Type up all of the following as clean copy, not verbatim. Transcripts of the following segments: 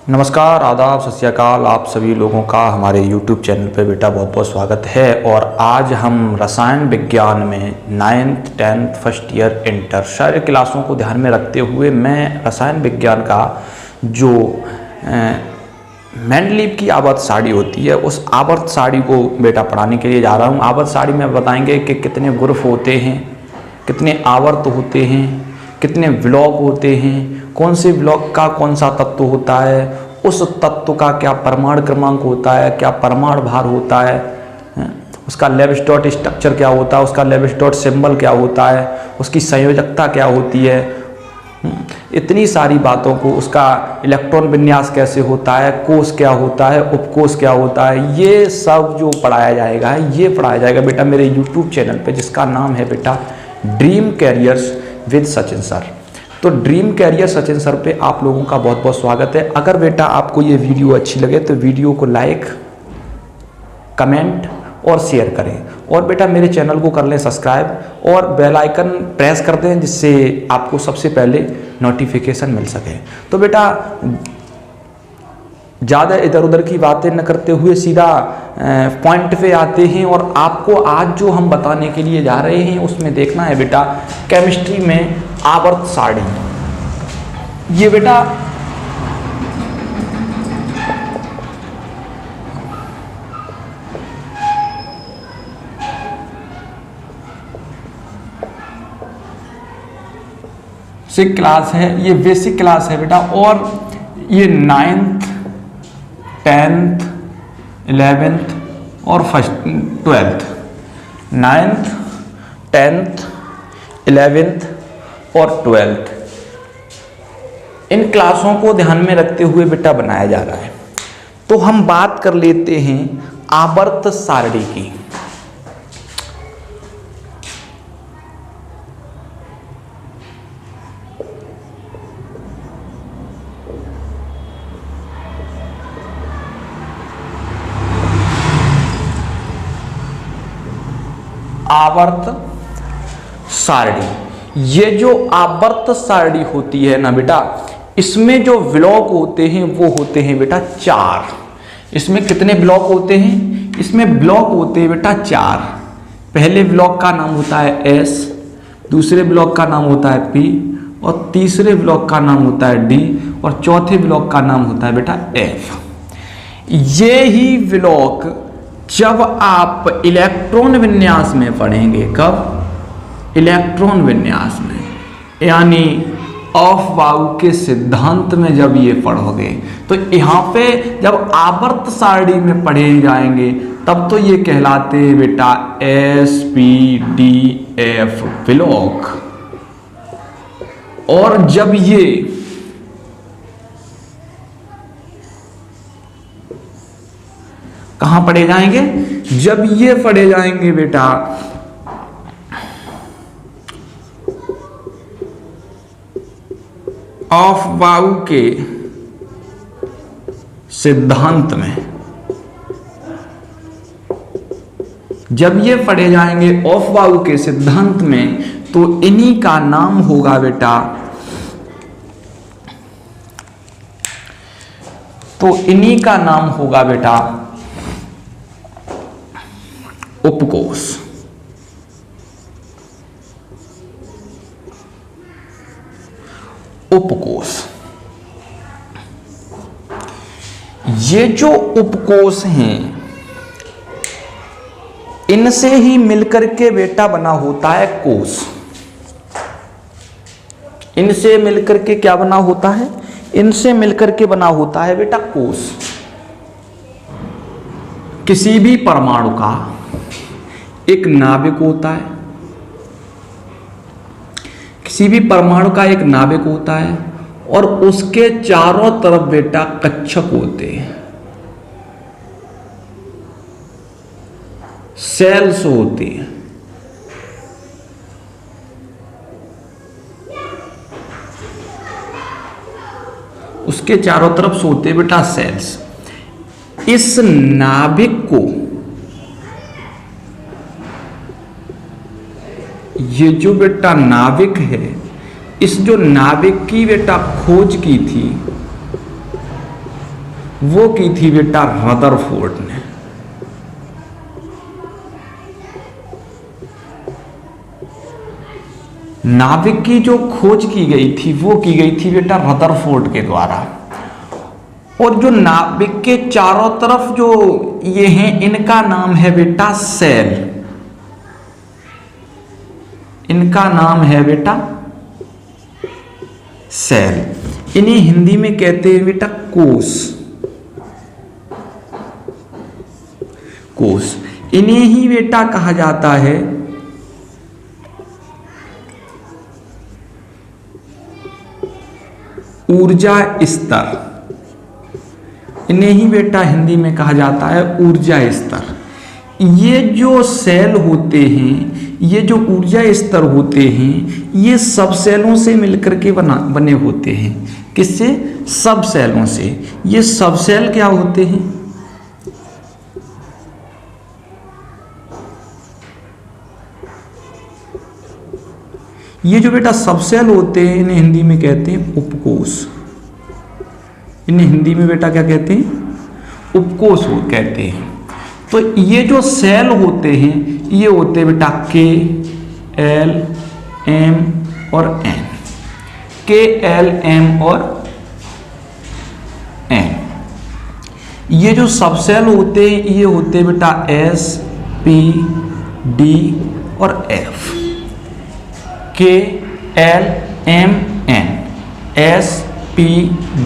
नमस्कार, आदाब, सत श्री अकाल। आप सभी लोगों का हमारे YouTube चैनल पर बेटा बहुत बहुत स्वागत है। और आज हम रसायन विज्ञान में 9th 10th first year inter सारी क्लासों को ध्यान में रखते हुए मैं रसायन विज्ञान का जो मेंडलीव की आवर्त सारणी होती है उस आवर्त सारणी को बेटा पढ़ाने के लिए जा रहा हूँ। आवर्त सारणी में बताएंगे कि कितने ग्रुप होते हैं, कितने आवर्त होते हैं, कितने ब्लॉक होते हैं, कौन से ब्लॉक का कौन सा तत्व होता है, उस तत्व का क्या परमाणु क्रमांक होता है, क्या परमाणु भार होता है, उसका लेविस डॉट स्ट्रक्चर क्या होता है, उसका लेविस डॉट सिंबल क्या होता है, उसकी संयोजकता क्या होती है, इतनी सारी बातों को, उसका इलेक्ट्रॉन विन्यास कैसे होता है, कोष क्या होता है, उपकोष क्या होता है, ये सब जो पढ़ाया जाएगा ये पढ़ाया जाएगा बेटा मेरे YouTube चैनल पे, जिसका नाम है बेटा dream carriers with Sachin sir. तो ड्रीम कैरियर सचिन सर पे आप लोगों का बहुत बहुत स्वागत है। अगर बेटा आपको ये वीडियो अच्छी लगे तो वीडियो को लाइक, कमेंट और शेयर करें, और बेटा मेरे चैनल को कर लें सब्सक्राइब और बेल आइकन प्रेस कर दें, जिससे आपको सबसे पहले नोटिफिकेशन मिल सके। तो बेटा ज़्यादा इधर उधर की बातें न करते हुए सीधा पॉइंट पे आते हैं। और आपको आज जो हम बताने के लिए जा रहे हैं उसमें देखना है बेटा केमिस्ट्री में आवर्त सारणी। ये बेटा बेसिक क्लास है, ये बेसिक क्लास है बेटा। और ये 9th 10th 11th और 12th 9th 10th 11th और 12th इन क्लासों को ध्यान में रखते हुए बेटा बनाया जा रहा है। तो हम बात कर लेते हैं आवर्त सारणी की। आवर्त सारणी, ये जो आवर्त सारणी होती है ना बेटा, इसमें जो ब्लॉक होते हैं वो होते हैं बेटा 4। इसमें कितने ब्लॉक होते हैं? इसमें ब्लॉक होते हैं बेटा 4। पहले ब्लॉक का नाम होता है S, दूसरे ब्लॉक का नाम होता है P, और तीसरे ब्लॉक का नाम होता है D, और चौथे ब्लॉक का नाम होता है बेटा F। ये ही ब्लॉक जब आप इलेक्ट्रॉन विन्यास में पढ़ेंगे, कब? इलेक्ट्रॉन विन्यास में, यानी ऑफ बाउ के सिद्धांत में जब ये पढ़ोगे तो यहाँ पे जब आवर्त सारणी में पढ़े जाएंगे तब तो ये कहलाते हैं बेटा SPDF ब्लॉक। और जब ये कहां पढ़े जाएंगे? जब ये पढ़े जाएंगे बेटा ऑफ बाउ के सिद्धांत में, जब ये पढ़े जाएंगे ऑफ बाउ के सिद्धांत में, तो इन्हीं का नाम होगा बेटा, तो इन्हीं का नाम होगा बेटा उपकोष। उपकोष, ये जो उपकोष हैं इनसे ही मिलकर के बेटा बना होता है कोष। इनसे मिलकर के क्या बना होता है? इनसे मिलकर के बना होता है बेटा कोष। किसी भी परमाणु का एक नाभिक होता है, किसी भी परमाणु का एक नाभिक होता है, और उसके चारों तरफ बेटा कक्षक होते हैं, सेल्स होते हैं। उसके चारों तरफ सोते बेटा सेल्स। इस नाभिक को, ये जो बेटा नाविक है, इस जो नाविक की बेटा खोज की थी वो की थी बेटा रदरफोर्ड ने। नाभिक की जो खोज की गई थी वो की गई थी बेटा रदरफोर्ड के द्वारा। और जो नाभिक के चारों तरफ जो ये हैं इनका नाम है बेटा सेल। इनका नाम है बेटा सेल। इन्हें हिंदी में कहते हैं बेटा कोश। कोश इन्हें ही बेटा कहा जाता है ऊर्जा स्तर। इन्हें ही बेटा हिंदी में कहा जाता है ऊर्जा स्तर। ये जो सेल होते हैं, ये जो ऊर्जा स्तर होते हैं, ये सब सेलों से मिलकर के बने होते हैं। किससे? सब सेलों से। ये सब सेल क्या होते हैं? ये जो बेटा सब सेल होते हैं इन्हें हिंदी में कहते हैं उपकोष। इन्हें हिंदी में बेटा क्या कहते हैं? उपकोष कहते हैं। तो ये जो सेल होते हैं ये होते हैं बेटा के, एल, एम और एन। के, एल, एम और एन। ये जो सब सेल होते हैं ये होते हैं बेटा एस, पी, डी और F. K, L, M, N, S, P,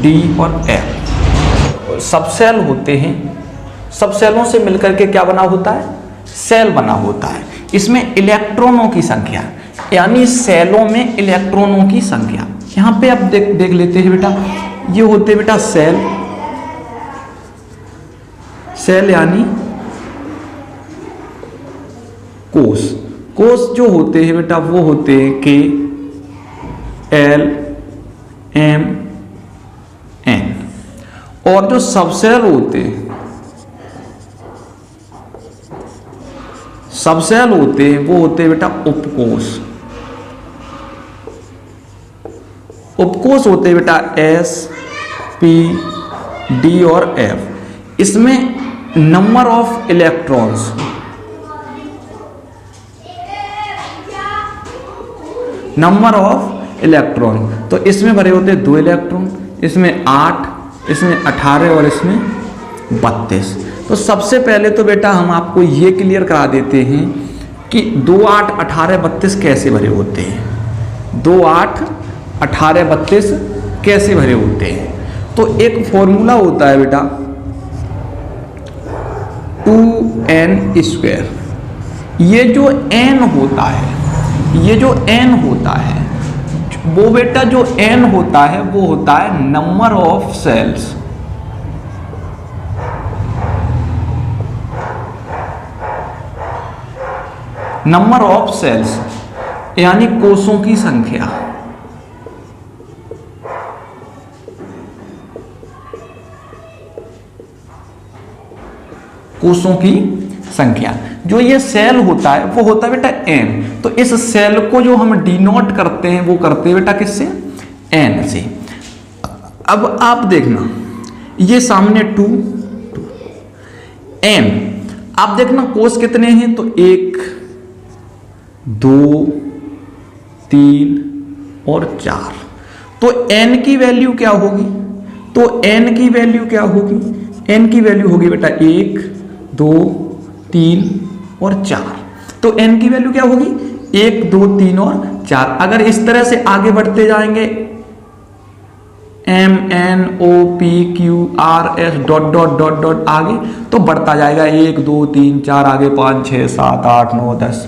D और एफ सब सेल होते हैं। सब सेलों से मिलकर के क्या बना होता है? सेल बना होता है। इसमें इलेक्ट्रॉनों की संख्या, यानी सेलों में इलेक्ट्रॉनों की संख्या, यहां पे आप देख लेते हैं बेटा। ये होते बेटा सेल। सेल यानी कोष। कोष जो होते हैं बेटा वो होते हैं के, एल, एम, एन। और जो सब सेल होते हैं, सब सेल होते हैं वो होते हैं बेटा उपकोष। उपकोष होते हैं बेटा एस, पी, डी और एफ। इसमें number of electrons, number of electron, तो इसमें भरे होते हैं 2 इलेक्ट्रॉन, इसमें 8, इसमें 18 और इसमें 32। तो सबसे पहले तो बेटा हम आपको ये क्लियर करा देते हैं कि 2, 8, 18, 32 कैसे भरे होते हैं। 2, 8, 18, 32 कैसे भरे होते हैं। तो एक फॉर्मूला होता है बेटा 2n²। ये जो n होता है, ये जो n होता है वो बेटा जो n होता है वो होता है number of shells. Number of shells यानी कोषों की संख्या। कोषों की संख्या। जो ये सेल होता है वो होता है बेटा n। तो इस सेल को जो हम डिनोट करते हैं वो करते हैं बेटा किससे? n से। अब आप देखना ये सामने 2 n। आप देखना कोष कितने हैं, तो 1, 2, 3 और 4। तो n की वैल्यू क्या होगी? तो n की वैल्यू क्या होगी? n की वैल्यू होगी बेटा 1, 2, 3 और 4। तो n की वैल्यू क्या होगी? 1, 2, 3 और 4। अगर इस तरह से आगे बढ़ते जाएंगे M, N, O, P, Q, R, S dot dot dot dot आगे तो बढ़ता जाएगा 1, 2, 3, 4 आगे 5, 6, 7, 8, 9, 10।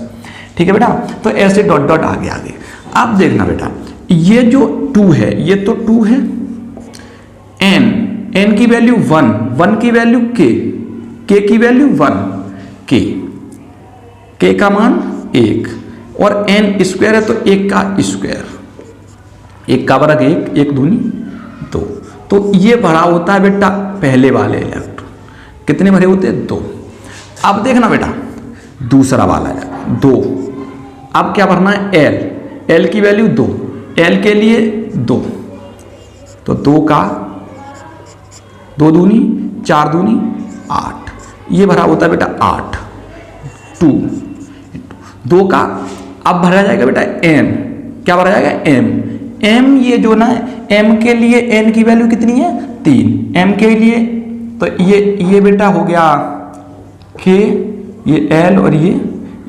ठीक है बेटा। तो ऐसे डॉट डॉट आगे आगे। आप देखना बेटा ये जो 2 है ये तो 2 है। n की वैल्यू 1, 1 की वैल्यू k की वैल्यू 1, k का मान 1 और n² है तो 1 का स्क्वायर, 1 का वर्ग 1, 1 दूनी 2। तो ये भरा होता है बेटा पहले वाले इलेक्ट्रॉन। कितने भरे होते हैं? 2। अब देखना बेटा दूसरा वाला है 2। अब क्या भरना है? l की वैल्यू 2, l के लिए 2, तो 2 का 2 दूनी 4 दूनी 8, ये भरा होता है बेटा 8, 2 2 का अब भरा जाएगा बेटा n, क्या भरा जाएगा m, m ये जो ना m के लिए n की वैल्यू कितनी है 3, m के लिए तो ये बेटा हो गया k, ये l और ये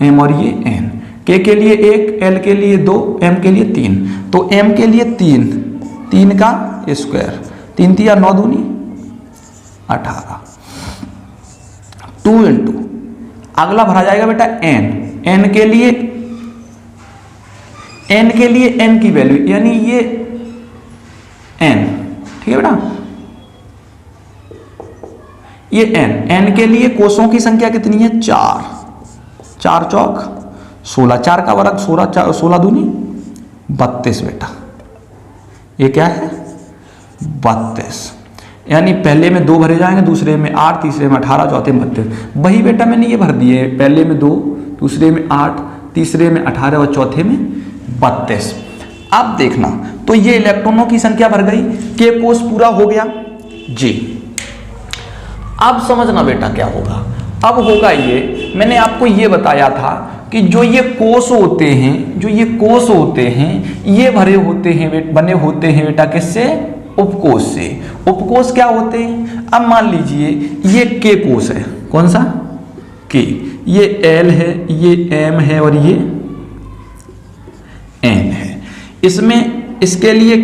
m और ये n, k के लिए 1, l के लिए 2, m के लिए 3, तो m के लिए 3 का स्क्वायर, 3 3 9 दूनी 18, 2 इंटू अगला भरा जाएगा बेटा n के लिए n की वैल्यू यानी ये n, ठीक है बेटा, ये n के लिए कोषों की संख्या कितनी है 4, 4 चौक 16, 4 का वर्ग 16 दूनी 32 बेटा, ये क्या है 32, यानी पहले में 2 भरे जाएंगे, दूसरे में 8, तीसरे में 18, चौथे में 32, वही बेटा मैंने ये भर दिए, पहले में 2, दूसरे में 8, तीसरे में 18 और चौथे में 32। अब देखना तो ये इलेक्ट्रॉनों की संख्या भर गई, के कोष पूरा हो गया जी। अब समझना बेटा क्या होगा, अब होगा ये, मैंने आपको ये बताया था कि जो ये कोष होते हैं, ये भरे होते हैं, बने होते हैं बेटा किससे, उपकोष से। उपकोष क्या होते हैं, अब मान लीजिए ये के कोष है, कौन सा के, ये एल है, ये एम है और ये एन है, इसमें इसके लिए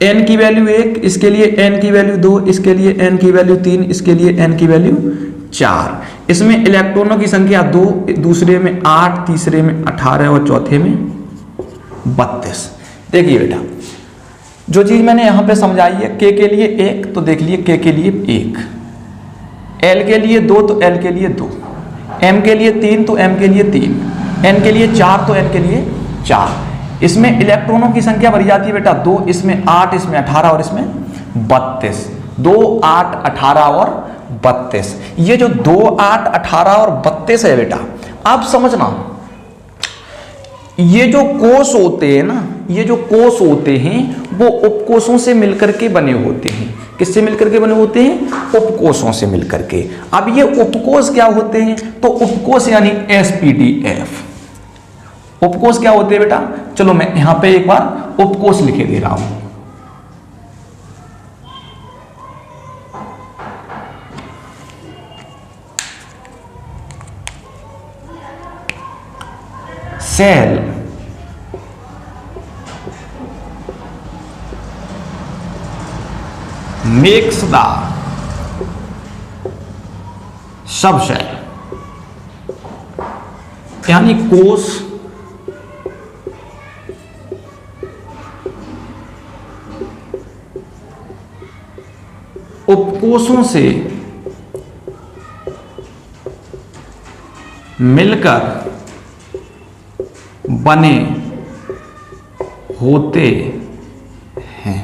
n की वैल्यू 1, इसके लिए n की वैल्यू 2, इसके लिए n की वैल्यू 3, इसके लिए n की वैल्यू 4, इसमें इलेक्ट्रॉनों की संख्या 2, दूसरे में 8, तीसरे में 18 और चौथे में 32। देखिए बेटा जो चीज मैंने यहां पे समझाई है, k के लिए 1 तो देख लिए k के लिए 1, l के लिए 2 तो l के लिए 2, m के लिए 3 तो m के लिए 3, n के लिए 4 तो n के लिए 4, इसमें इलेक्ट्रॉनों की संख्या भरी जाती है बेटा 2, इसमें 8, इसमें 18 और इसमें 32, 2, 8, 18 और 32, ये जो 2, 8, 18 और 32 है बेटा, आप समझना ये जो कोष होते हैं ना, ये जो कोष होते हैं वो उपकोषों से मिलकर के बने होते हैं, किससे मिलकर के बने होते हैं, उपकोषों से मिलकर के। अब ये उपकोष क्या होते हैं, तो उपकोष यानी SPDF, उपकोष क्या होते हैं बेटा, चलो मैं यहां पे एक बार उपकोष लिखे दे रहा हूं, shell makes the sub shell, यानी कोष उपकोषों से मिलकर बने होते हैं।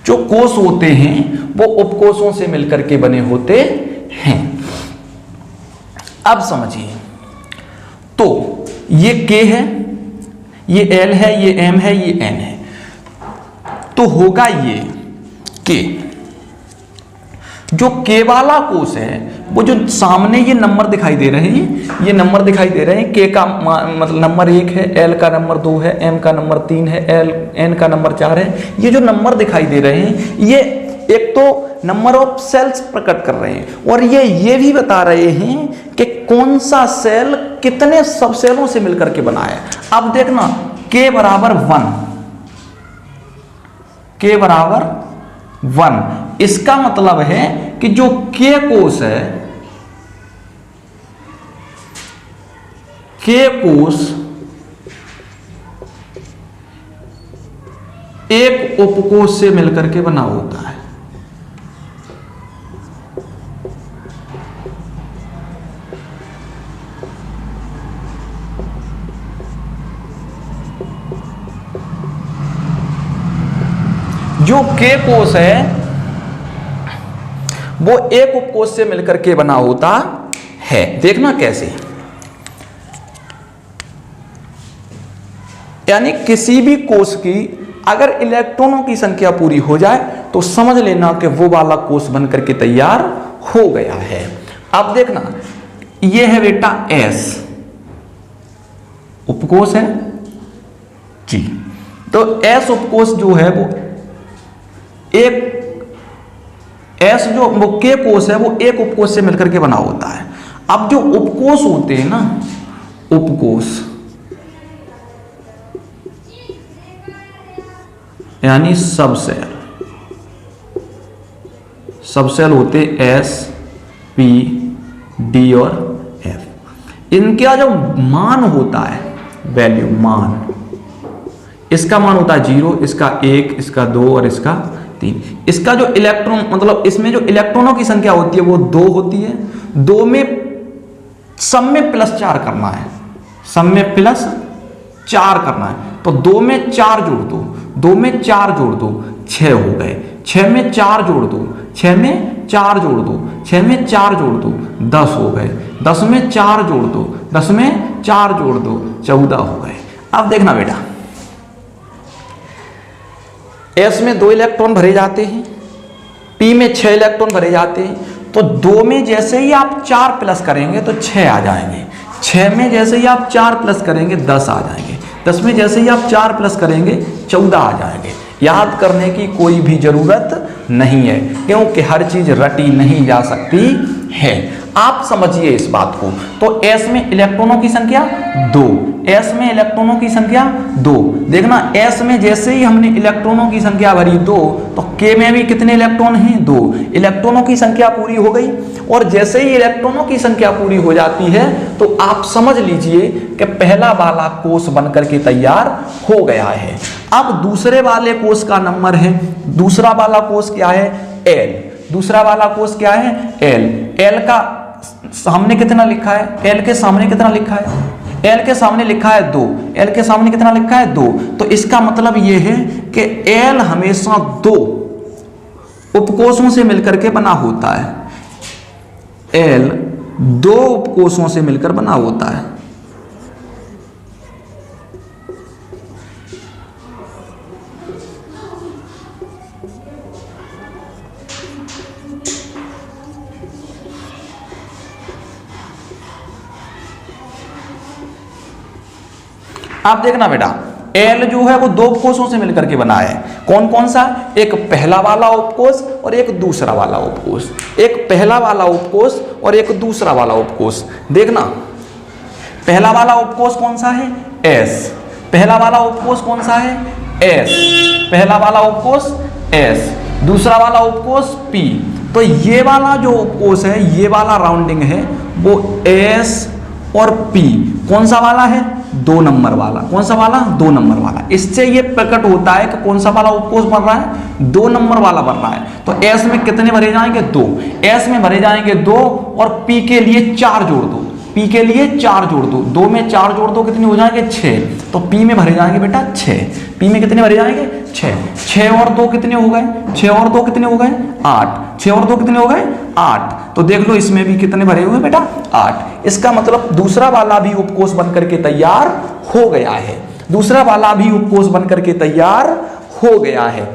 जो कोष होते हैं वो उपकोषों से मिलकर के बने होते हैं। अब समझिए, तो ये K है, ये L है, ये M है, ये N है, तो होगा ये K। जो K वाला कोष है वो जो सामने ये नंबर दिखाई दे रहे हैं, ये नंबर दिखाई दे रहे हैं, K का मतलब नंबर 1 है, L का नंबर 2 है, M का नंबर 3 है, N का नंबर 4 है। ये जो नंबर दिखाई दे रहे हैं ये एक तो नंबर ऑफ सेल्स प्रकट कर रहे हैं और ये भी बता रहे हैं कि कौन सा सेल कितने सब सेलों से मिलकर के बना है। अब देखना K बराबर 1, K बराबर 1, इसका मतलब है कि जो K कोष है, K कोष एक उपकोष से मिलकर के बना होता है। जो K कोष है वो एक उपकोष से मिलकर के बना होता है। देखना कैसे, यानी किसी भी कोष की अगर इलेक्ट्रॉनों की संख्या पूरी हो जाए तो समझ लेना कि वो वाला कोष बन करके तैयार हो गया है। अब देखना, ये है बेटा एस उपकोष है जी। तो एस उपकोष जो है वो एक एस जो वो के कोष है वो एक उपकोष से मिलकर के बना होता है। अब जो उपकोष होते हैं ना, उपकोष यानी सबसेल, सबसेल होते एस पी डी और एफ। इनका जो मान होता है वैल्यू, मान, इसका मान होता है 0, इसका 1, इसका 2 और इसका 3। इसका जो इलेक्ट्रॉन मतलब इसमें जो इलेक्ट्रॉनों की संख्या होती है वो 2 होती है। 2 में सब में +4 करना है, सब में +4 करना है। तो 2 में 4 जोड़ दो, 2 में 4 जोड़ दो 6 हो गए। 6 में 4 जोड़ दो, 6 में 4 जोड़ दो, 6 में 4 जोड़ दो 10 हो गए। 10 में 4 जोड़ दो, 10 में 4 जोड़ दो 14 हो गए। अब देखना बेटा, एस में 2 इलेक्ट्रॉन भरे जाते हैं, पी में 6 इलेक्ट्रॉन भरे जाते हैं। तो 2 में जैसे ही आप 4 प्लस करेंगे तो 6 आ जाएंगे। 6 में जैसे ही आप 4 प्लस करेंगे 10 आ जाएंगे। 10 में जैसे ही आप 4 प्लस करेंगे 14 आ जाएंगे। याद करने की कोई भी जरूरत नहीं है, क्योंकि हर चीज रटी नहीं जा सकती है। आप समझिए इस बात को। तो एस में इलेक्ट्रॉनों की संख्या 2, एस में इलेक्ट्रॉनों की संख्या 2। देखना, एस में जैसे ही हमने इलेक्ट्रॉनों की संख्या भरी 2, तो के में भी कितने इलेक्ट्रॉन हैं? 2। इलेक्ट्रॉनों की संख्या पूरी हो गई। और जैसे ही इलेक्ट्रॉनों की संख्या पूरी हो जाती है तो आप समझ लीजिए कि पहला वाला कोष बनकर के तैयार हो गया है। अब दूसरे वाले कोष का नंबर है, दूसरा वाला कोष क्या है? एल। दूसरा वाला कोष क्या है? एल। एल का सामने कितना लिखा है? एल के सामने कितना लिखा है? एल के सामने लिखा है 2। एल के सामने कितना लिखा है? 2। तो इसका मतलब यह है कि एल हमेशा 2 उपकोषों से मिलकर के बना होता है। एल 2 उपकोषों से मिलकर बना होता है। आप देखना बेटा, एल जो है वो 2 उपकोषों से मिलकर के बना है। कौन कौन सा? एक पहला वाला उपकोष और एक दूसरा वाला उपकोष। एक पहला वाला उपकोष और एक दूसरा वाला उपकोष। देखना, पहला वाला उपकोष कौन सा है? एस। पहला वाला उपकोष कौन सा है? एस। पहला वाला उपकोष एस, दूसरा वाला उपकोष पी। तो ये वाला जो उपकोष है, ये वाला राउंडिंग है वो एस और पी कौन सा वाला है? 2 नंबर वाला। कौन सा वाला? 2 नंबर वाला। इससे ये प्रकट होता है कि कौन सा वाला उपकोष बन रहा है? 2 नंबर वाला बन रहा है। तो एस में कितने भरे जाएंगे? 2। एस में भरे जाएंगे 2 और पी के लिए 4 जोड़ दो। पी के लिए 4 जोड़ दो। 2 में 4 जोड़ दो, कितने हो जाएंगे? 6। तो पी में भरे जाएंगे बेटा 6। पी में कितने भरे जाएंगे? 6। 6 और 2 कितने हो गए? 6 और 2 कितने हो गए? 8। 6 और 2 कितने हो गए? 8। तो देख लो इसमें भी कितने भरे हुए बेटा? 8। इसका मतलब दूसरा वाला भी उपकोष बनकर के तैयार हो गया है। दूसरा वाला भी उपकोष बनकर के तैयार हो गया है।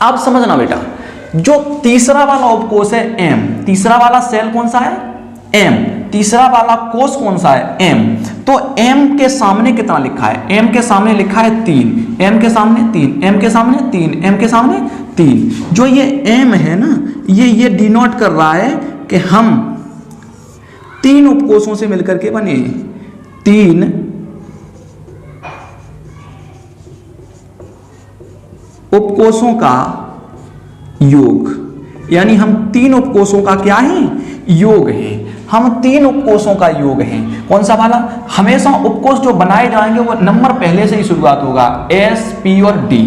अब समझना बेटा, जो तीसरा वाला उपकोष है एम, तीसरा वाला सेल कौन सा है? एम। तीसरा वाला कोष कौन सा है? एम। तो एम के सामने कितना लिखा है? एम के सामने लिखा है 3। एम के सामने 3, एम के सामने 3, एम के सामने 3। जो ये एम है ना, ये डिनोट कर रहा है कि हम 3 उपकोषों से मिलकर के बने। 3 उपकोषों का योग, यानी हम 3 उपकोषों का क्या है? योग है। हम 3 उपकोषों का योग है। कौन सा वाला? हमेशा उपकोष जो बनाए जाएंगे वो नंबर पहले से ही शुरुआत होगा, एस, पी और डी।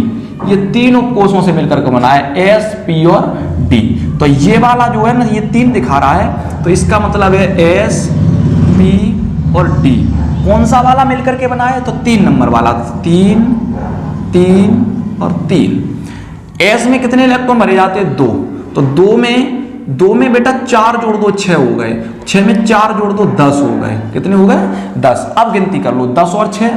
ये 3 उपकोषों से मिलकर के बना है, एस, पी और डी। तो ये वाला जो है ना, ये 3 दिखा रहा है, तो इसका मतलब है एस, पी और डी। कौन सा वाला मिलकर के बना है? तो 3 नंबर वाला। 3, 3 और 3। एस में कितने इलेक्ट्रॉन भरे जाते हैं? 2। तो 2 में बेटा 4 जोड़ दो 6 हो गए। 6 में 4 जोड़ दो 10 हो गए। कितने हो गए? 10। अब गिनती कर लो, 10 और 6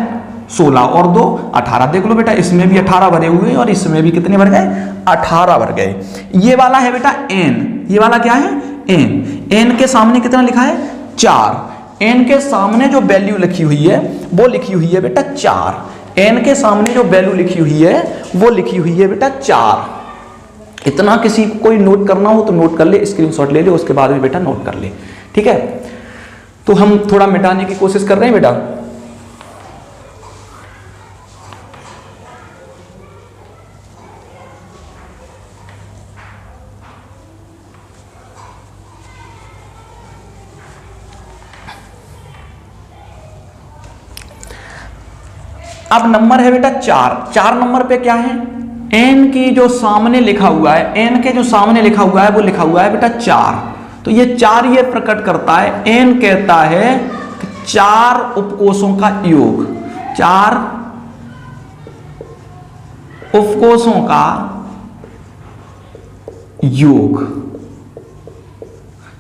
16 और 2 18। देख लो बेटा, इसमें भी 18 भरे हुए और इसमें भी कितने भर गए? 18 भर गए। ये वाला है बेटा n, ये वाला क्या है n, n के सामने कितना लिखा है 4, n के सामने जो वैल्यू लिखी हुई है वो लिखी हुई है बेटा 4, n के सामने जो वैल्यू लिखी हुई है वो लिखी हुई है बेटा 4। इतना किसी को कोई नोट करना हो तो नोट कर ले, स्क्रीनशॉट ले ले, उसके बाद में बेटा नोट कर ले, ठीक है। तो हम थोड़ा मिटाने की कोशिश कर रहे हैं बेटा। अब नंबर है बेटा 4 नंबर पे क्या है, n की जो सामने लिखा हुआ है, n के जो सामने लिखा हुआ है वो लिखा हुआ है बेटा 4। तो ये 4 ये प्रकट करता है, n कहता है कि 4 उपकोषों का योग, 4 उपकोषों का योग,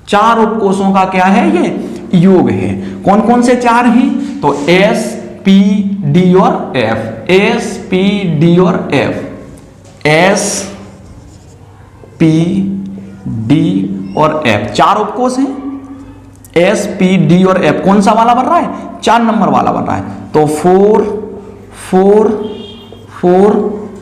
4 उपकोषों का क्या है ये योग है। कौन कौन से 4 हैं, तो S P D और F, S P D और F, S P D और F 4 उपकोष हैं। S P D और F कौन सा वाला बन रहा है, 4 नंबर वाला बन रहा है। तो 4 4 4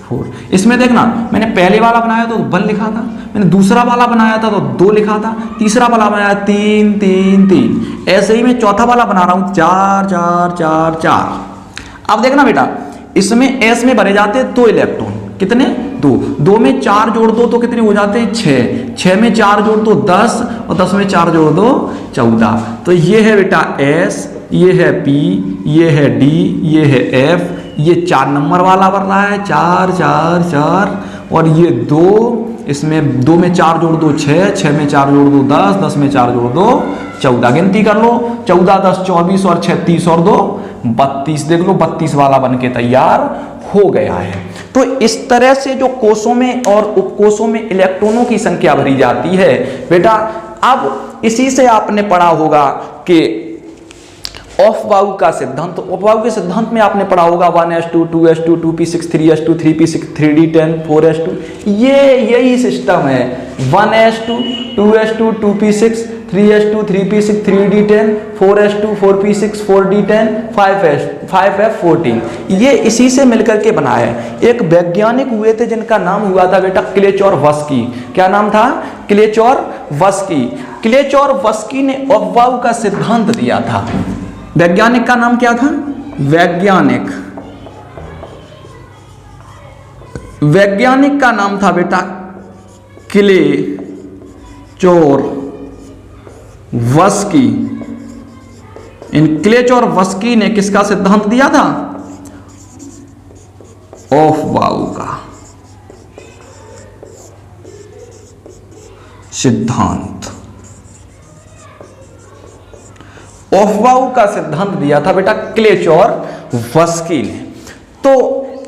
4, इसमें देखना मैंने पहले वाला बनाया तो 1 लिखा था, मैंने दूसरा वाला बनाया था तो 2 लिखा था, तीसरा वाला बनाया 3 3 3, ऐसे ही मैं चौथा वाला बना रहा हूं 4 4 4 4। अब देखना बेटा इसमें S में भरे जाते हैं 2 इलेक्ट्रॉन, कितने 2 में 4 जोड़ दो तो कितने हो जाते हैं 6 में 4 जोड़ दो 10 और 10 में 4 जोड़ दो 14। तो ये है बेटा S, ये है P, ये है D, ये है F, ये 4 नंबर वाला बन रहा है 4 4 4, और ये 2, इसमें 2 में 4 जोड़ दो 6 में 4 जोड़ दो 10 में 4 जोड़ दो 14, गिनती कर लो 14 10 24 और 6 30 और 2 32, देख लो 32 वाला बनके तैयार हो गया है। तो इस तरह से जो कोषों में और उपकोषों में इलेक्ट्रॉनों की संख्या भरी जाती है बेटा। अब इसी से आपने पढ़ा होगा कि ऑफ-बाउ का सिद्धांत, तो ऑफ-बाउ के सिद्धांत में आपने पढ़ा होगा 1s2 2s2 2p6 3s2 3p6 3d10 4s2, ये यही सिस्टम है 1s2 2s2 2p6 3s2 3p6 3d10 4s2 4p6 4d10 5f14, ये इसी से मिलकर के बना है। एक वैज्ञानिक हुए थे जिनका नाम हुआ था बेटा क्लेचोरवस्की। क्या नाम था, क्लेचोरवस्की। क्लेचोरवस्की ने ऑफ-बाउ का सिद्धांत दिया था। वैज्ञानिक का नाम क्या था, वैज्ञानिक का नाम था बेटा क्लेचोरवस्की। इन क्लेचोरवस्की ने किसका सिद्धांत दिया था, ऑफ-बाउ का सिद्धांत। ऑफ-बाउ का सिद्धांत दिया था बेटा क्लेचोरवस्की ने। तो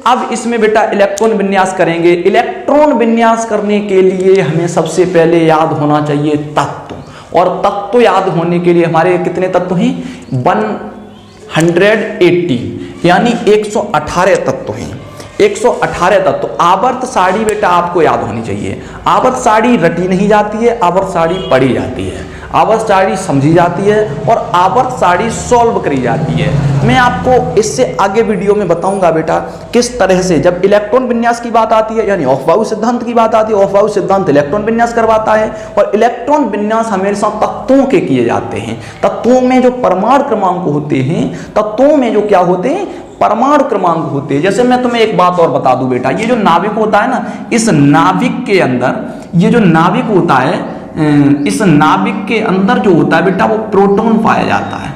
अब इसमें बेटा इलेक्ट्रॉन विन्यास करेंगे। इलेक्ट्रॉन विन्यास करने के लिए हमें सबसे पहले याद होना चाहिए तत्व, और तत्व याद होने के लिए हमारे कितने तत्व हैं 180, यानी 118 तत्व हैं, 118 तत्व। आवर्त सारणी बेटा आपको याद होनी चाहिए। आवर्त सारणी रटी नहीं जाती है, आवर्त सारणी पढ़ी जाती है, आवर्त सारणी समझी जाती है और आवर्त सारणी सॉल्व करी जाती है। मैं आपको इससे आगे वीडियो में बताऊंगा बेटा किस तरह से जब इलेक्ट्रॉन विन्यास की बात आती है, यानी ऑफ-बाउ सिद्धांत की बात आती है, ऑफ-बाउ सिद्धांत इलेक्ट्रॉन विन्यास करवाता है, और इलेक्ट्रॉन विन्यास हमेशा तत्वों के किए जाते हैं। तत्वों में जो परमाणु क्रमांक होते हैं, तत्वों में जो क्या होते हैं, परमाणु क्रमांक होते हैं। जैसे मैं तुम्हें एक बात और बता दूं बेटा, ये जो नाभिक होता है ना, इस नाभिक के अंदर, ये जो नाभिक होता है, इस नाभिक के अंदर जो होता है बेटा वो प्रोटॉन पाया जाता है।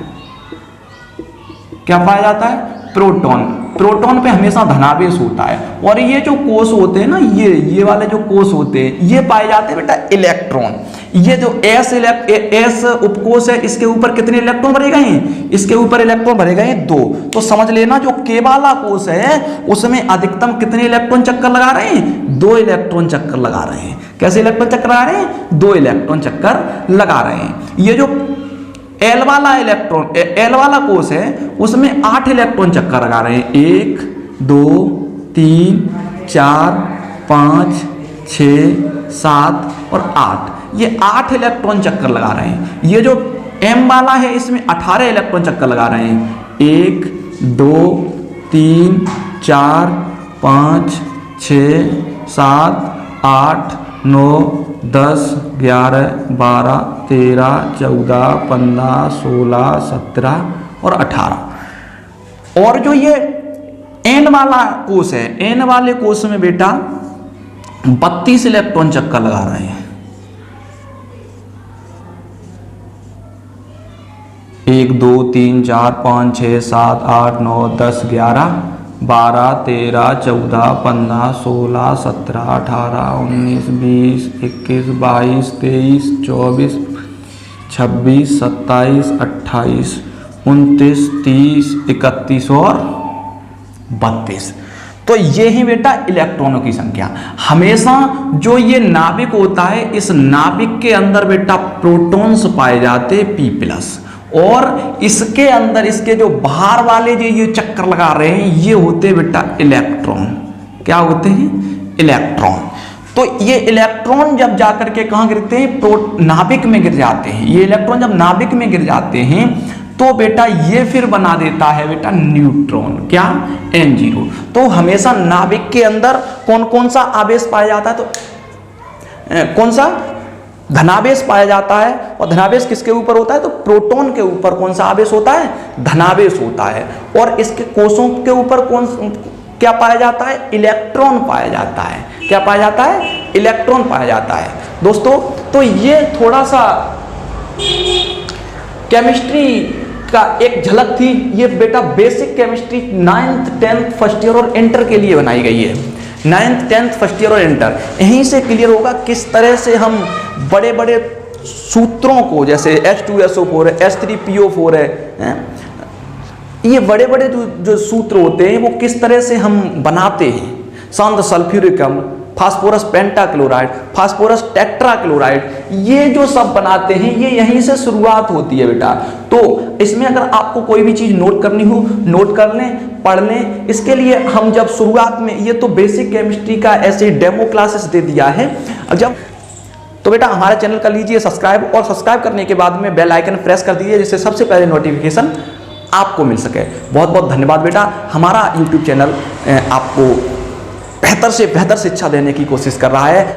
क्या पाया जाता है, प्रोटॉन। प्रोटॉन पे हमेशा धनावेश होता है। और ये जो कोष होते हैं ना, ये वाले जो कोष होते हैं, ये पाए जाते हैं बेटा इलेक्ट्रॉन। ये जो एस उपकोष है, इसके ऊपर कितने इलेक्ट्रॉन भरे गए हैं, इसके ऊपर इलेक्ट्रॉन भरे गए हैं 2। तो समझ लेना जो के वाला कोष है उसमें अधिकतम कितने इलेक्ट्रॉन चक्कर लगा रहे हैं, 2 इलेक्ट्रॉन चक्कर लगा रहे हैं। कैसे इलेक्ट्रॉन चक्कर लगा रहे हैं, 2 इलेक्ट्रॉन चक्कर लगा रहे हैं। ये जो एल वाला कोष है उसमें 8 इलेक्ट्रॉन चक्कर लगा रहे हैं, 1 2 3 4 5 6, 7 और 8, ये 8 इलेक्ट्रॉन चक्कर लगा रहे हैं। ये जो M वाला है इसमें 18 इलेक्ट्रॉन चक्कर लगा रहे हैं। 1, 2, 3, 4, 5, 6, 7, 8, 9, 10, 11, 12, 13, 14, 15, 16, 17 और 18। और जो ये N वाला कोष है, N वाले कोष में बेटा 32 इलेक्ट्रॉन चक्कर लगा रहे हैं। 1, 2, 3, 4, 5, 6, 7, 8, 9, 10, 11, 12, 13, 14, 15, 16, 17, 18, 19, 20, 21, 22, 23, 24, 26, 27, 28, 29, 30, 31 और 32। तो ये ही बेटा इलेक्ट्रॉनों की संख्या। हमेशा जो ये नाभिक होता है, इस नाभिक के अंदर बेटा प्रोटॉन्स पाए जाते P+, और इसके अंदर इसके जो बाहर वाले जो ये चक्कर लगा रहे हैं ये होते बेटा इलेक्ट्रॉन। क्या होते हैं? इलेक्ट्रॉन। तो ये इलेक्ट्रॉन जब जाकर के कहाँ गिरते हैं? नाभिक में गिर जाते हैं। ये इलेक्ट्रॉन जब नाभिक में गिर जाते हैं तो बेटा ये फिर बना देता है बेटा न्यूट्रॉन। क्या? N0। तो हमेशा नाभिक के अंदर कौन कौन सा आवेश पाया जाता है? तो कौन सा? धनावेश पाया जाता है। और धनावेश किसके ऊपर होता है? तो प्रोटॉन के ऊपर कौन सा आवेश होता है? धनावेश होता है। और इसके कोषों के ऊपर क्या पाया जाता है? इलेक्ट्रॉन पाया जाता है। क्या पाया जाता है? इलेक्ट्रॉन पाया जाता है दोस्तों। तो ये थोड़ा सा केमिस्ट्री का एक झलक थी। ये बेटा basic chemistry 9th 10th first year और इंटर के लिए बनाई गई है। 9th 10th फर्स्ट ईयर और इंटर, यहीं से क्लियर होगा किस तरह से हम बड़े बड़े सूत्रों को, जैसे H2SO4 है, H3PO4 है, ये बड़े बड़े जो सूत्र होते हैं वो किस तरह से हम बनाते हैं। शांत सल्फ्यूरिक अम्ल, फास्फोरस पेंटाक्लोराइड, फास्फोरस टेट्राक्लोराइड, ये जो सब बनाते हैं ये यहीं से शुरुआत होती है बेटा। तो इसमें अगर आपको कोई भी चीज़ नोट करनी हो नोट कर लें, पढ़ लें। इसके लिए हम जब शुरुआत में, ये तो बेसिक केमिस्ट्री का ऐसे डेमो क्लासेस दे दिया है। जब तो बेटा हमारे चैनल कर लीजिए सब्सक्राइब, और सब्सक्राइब करने के बाद में बेल आइकन प्रेस कर दीजिए जिससे सबसे पहले नोटिफिकेशन आपको मिल सके। बहुत बहुत धन्यवाद बेटा। हमारा यूट्यूब चैनल आपको बेहतर से बेहतर शिक्षा देने की कोशिश कर रहा है।